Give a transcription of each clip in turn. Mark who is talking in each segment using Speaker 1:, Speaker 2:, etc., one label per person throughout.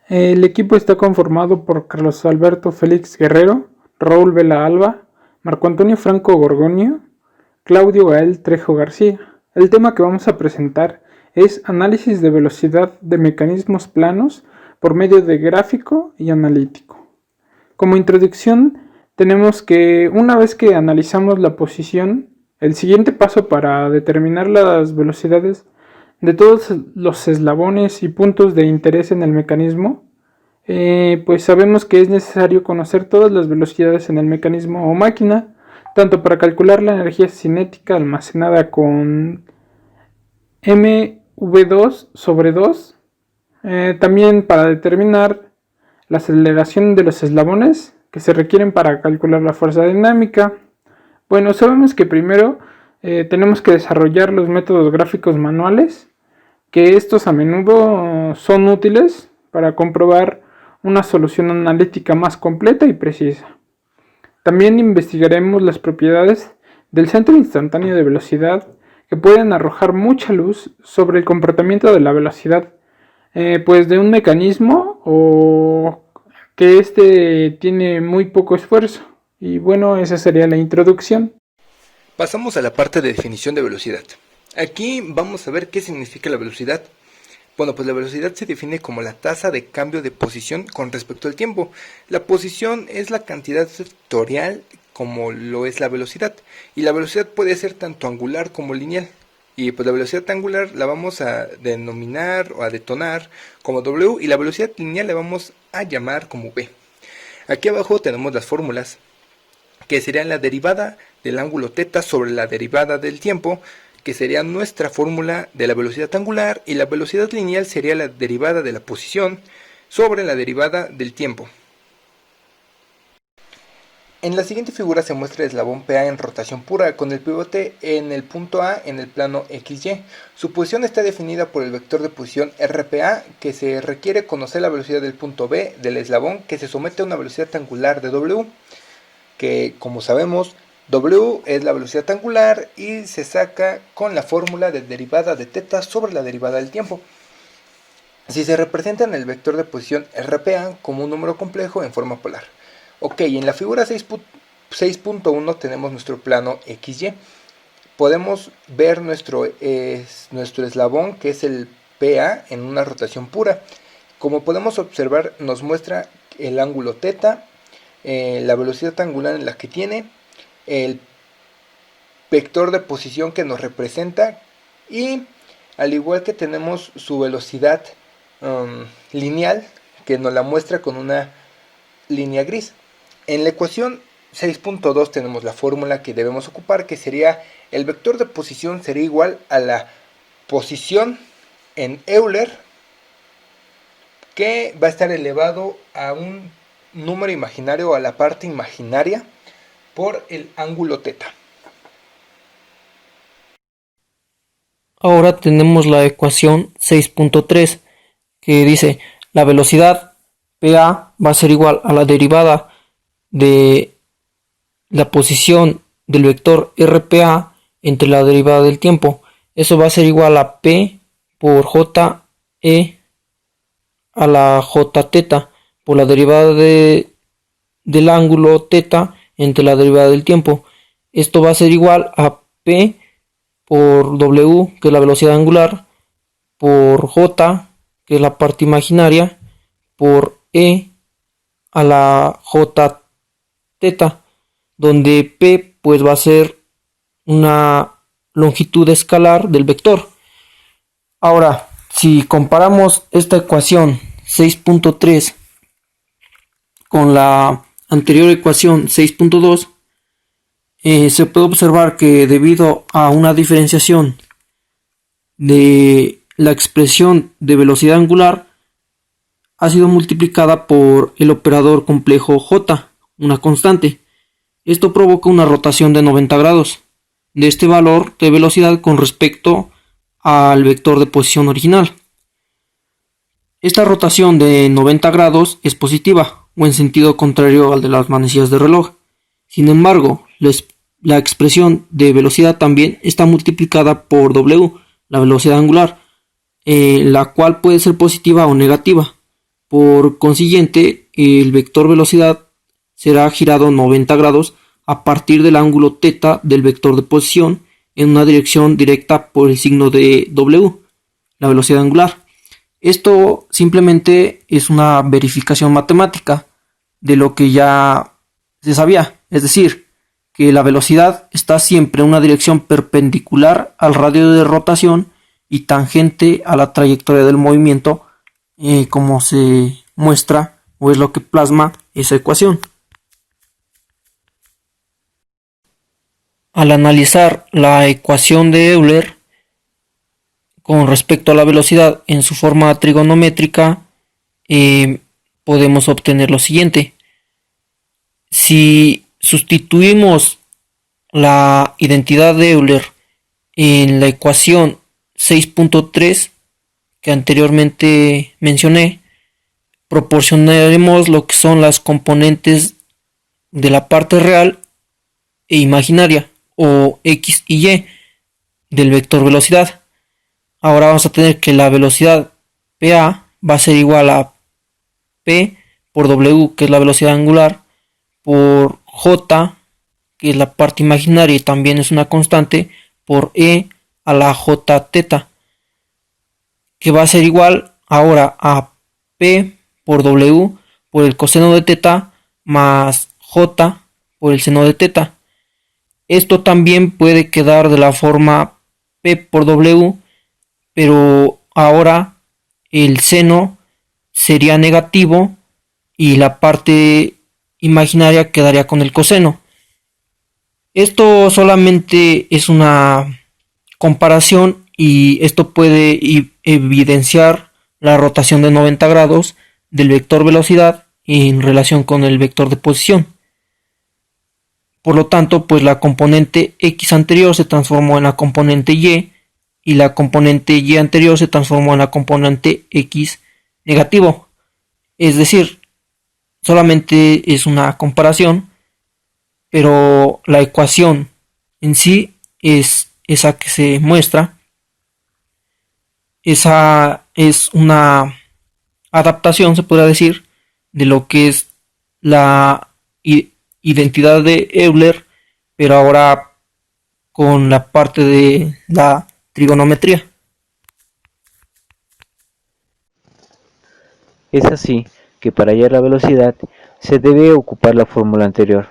Speaker 1: El equipo está conformado por Carlos Alberto Félix Guerrero, Raúl Vela Alba, Marco Antonio Franco Gorgonio, Claudio Gael Trejo García. El tema que vamos a presentar es análisis de velocidad de mecanismos planos por medio de gráfico y analítico. Como introducción, tenemos que una vez que analizamos la posición, el siguiente paso para determinar las velocidades de todos los eslabones y puntos de interés en el mecanismo, pues sabemos que es necesario conocer todas las velocidades en el mecanismo o máquina, tanto para calcular la energía cinética almacenada con mv2 sobre 2, también para determinar la aceleración de los eslabones que se requieren para calcular la fuerza dinámica. Bueno, sabemos que primero tenemos que desarrollar los métodos gráficos manuales, que estos a menudo son útiles para comprobar una solución analítica más completa y precisa. También investigaremos las propiedades del centro instantáneo de velocidad que pueden arrojar mucha luz sobre el comportamiento de la velocidad pues de un mecanismo o que este tiene muy poco esfuerzo. Y bueno, esa sería la introducción.
Speaker 2: Pasamos a la parte de definición de velocidad. Aquí vamos a ver qué significa la velocidad. Bueno, pues la velocidad se define como la tasa de cambio de posición con respecto al tiempo. La posición es la cantidad vectorial como lo es la velocidad. Y la velocidad puede ser tanto angular como lineal. Y pues la velocidad angular la vamos a denominar o a detonar como W y la velocidad lineal la vamos a llamar como V. Aquí abajo tenemos las fórmulas, que serían la derivada del ángulo θ sobre la derivada del tiempo, que sería nuestra fórmula de la velocidad angular, y la velocidad lineal sería la derivada de la posición sobre la derivada del tiempo. En la siguiente figura se muestra el eslabón PA en rotación pura, con el pivote en el punto A en el plano XY. Su posición está definida por el vector de posición RPA, que se requiere conocer la velocidad del punto B del eslabón, que se somete a una velocidad angular de W, que como sabemos, W es la velocidad angular y se saca con la fórmula de derivada de θ sobre la derivada del tiempo. Si se representa en el vector de posición RPA como un número complejo en forma polar. Ok, en la figura 6.1 tenemos nuestro plano XY. Podemos ver nuestro eslabón, que es el PA, en una rotación pura. Como podemos observar, nos muestra el ángulo θ, la velocidad angular en la que tiene, el vector de posición que nos representa, y al igual que tenemos su velocidad lineal, que nos la muestra con una línea gris. En la ecuación 6.2 tenemos la fórmula que debemos ocupar, que sería el vector de posición sería igual a la posición en Euler, que va a estar elevado a un número imaginario, a la parte imaginaria, por el ángulo θ.
Speaker 3: Ahora tenemos la ecuación 6.3 que dice la velocidad PA va a ser igual a la derivada de la posición del vector RPA entre la derivada del tiempo. Eso va a ser igual a P por JE a la Jθ por la derivada del ángulo θ entre la derivada del tiempo. Esto va a ser igual a P por W, que es la velocidad angular, por J, que es la parte imaginaria, por E a la Jθ, donde P pues va a ser una longitud escalar del vector. Ahora, si comparamos esta ecuación 6.3 con la anterior ecuación 6.2, se puede observar que debido a una diferenciación de la expresión de velocidad angular ha sido multiplicada por el operador complejo J, una constante. Esto provoca una rotación de 90 grados de este valor de velocidad con respecto al vector de posición original. Esta rotación de 90 grados es positiva o en sentido contrario al de las manecillas de reloj. Sin embargo, la expresión de velocidad también está multiplicada por W, la velocidad angular, la cual puede ser positiva o negativa. Por consiguiente, el vector velocidad será girado 90 grados a partir del ángulo θ del vector de posición en una dirección directa por el signo de W, la velocidad angular. Esto simplemente es una verificación matemática de lo que ya se sabía, es decir, que la velocidad está siempre en una dirección perpendicular al radio de rotación y tangente a la trayectoria del movimiento, como se muestra o es lo que plasma esa ecuación. Al analizar la ecuación de Euler con respecto a la velocidad en su forma trigonométrica, podemos obtener lo siguiente. Si sustituimos la identidad de Euler en la ecuación 6.3 que anteriormente mencioné, proporcionaremos lo que son las componentes de la parte real e imaginaria, o x y y del vector velocidad. Ahora vamos a tener que la velocidad PA va a ser igual a P por W, que es la velocidad angular, por J, que es la parte imaginaria y también es una constante, por E a la J θ, que va a ser igual ahora a P por W por el coseno de θ más J por el seno de θ. Esto también puede quedar de la forma P por W, pero ahora el seno sería negativo y la parte imaginaria quedaría con el coseno. Esto solamente es una comparación y esto puede evidenciar la rotación de 90 grados del vector velocidad en relación con el vector de posición. Por lo tanto, pues la componente x anterior se transformó en la componente y la componente y anterior se transformó en la componente x negativo. Es decir, solamente es una comparación, pero la ecuación en sí es esa que se muestra. Esa es una adaptación, se podría decir, de lo que es la identidad de Euler, pero ahora con la parte de la trigonometría.
Speaker 4: Es así que para hallar la velocidad se debe ocupar la fórmula anterior.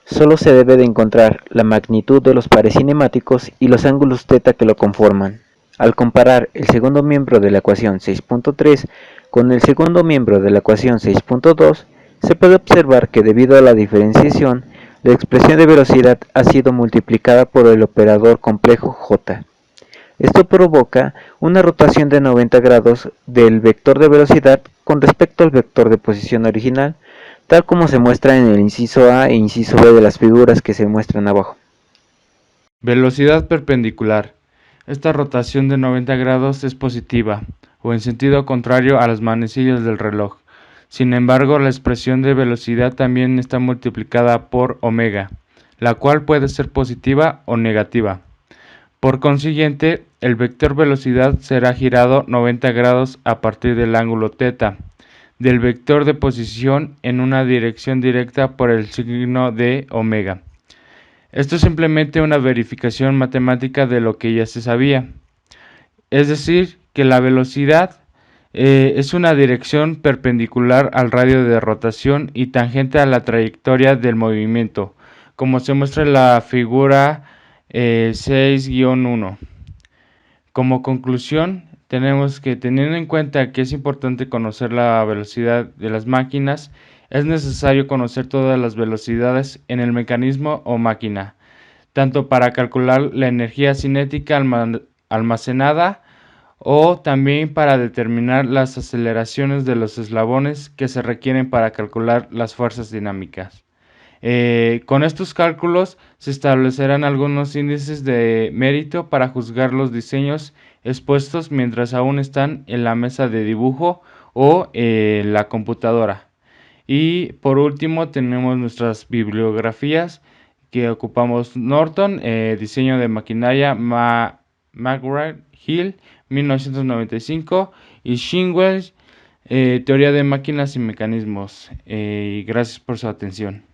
Speaker 4: Solo se debe de encontrar la magnitud de los pares cinemáticos y los ángulos θ que lo conforman. Al comparar el segundo miembro de la ecuación 6.3 con el segundo miembro de la ecuación 6.2, se puede observar que debido a la diferenciación, la expresión de velocidad ha sido multiplicada por el operador complejo j. Esto provoca una rotación de 90 grados del vector de velocidad con respecto al vector de posición original, tal como se muestra en el inciso A e inciso B de las figuras que se muestran abajo.
Speaker 5: Velocidad perpendicular. Esta rotación de 90 grados es positiva, o en sentido contrario a las manecillas del reloj. Sin embargo, la expresión de velocidad también está multiplicada por omega, la cual puede ser positiva o negativa. Por consiguiente, el vector velocidad será girado 90 grados a partir del ángulo θ del vector de posición en una dirección directa por el signo de omega. Esto es simplemente una verificación matemática de lo que ya se sabía. Es decir, que la velocidad es una dirección perpendicular al radio de rotación y tangente a la trayectoria del movimiento, como se muestra en la figura 6-1. Como conclusión, tenemos que, teniendo en cuenta que es importante conocer la velocidad de las máquinas, es necesario conocer todas las velocidades en el mecanismo o máquina, tanto para calcular la energía cinética almacenada o también para determinar las aceleraciones de los eslabones que se requieren para calcular las fuerzas dinámicas. Con estos cálculos se establecerán algunos índices de mérito para juzgar los diseños expuestos mientras aún están en la mesa de dibujo o la computadora. Y por último tenemos nuestras bibliografías que ocupamos: Norton, diseño de maquinaria McGraw-Hill 1995, y Shingwell teoría de máquinas y mecanismos. Y gracias por su atención.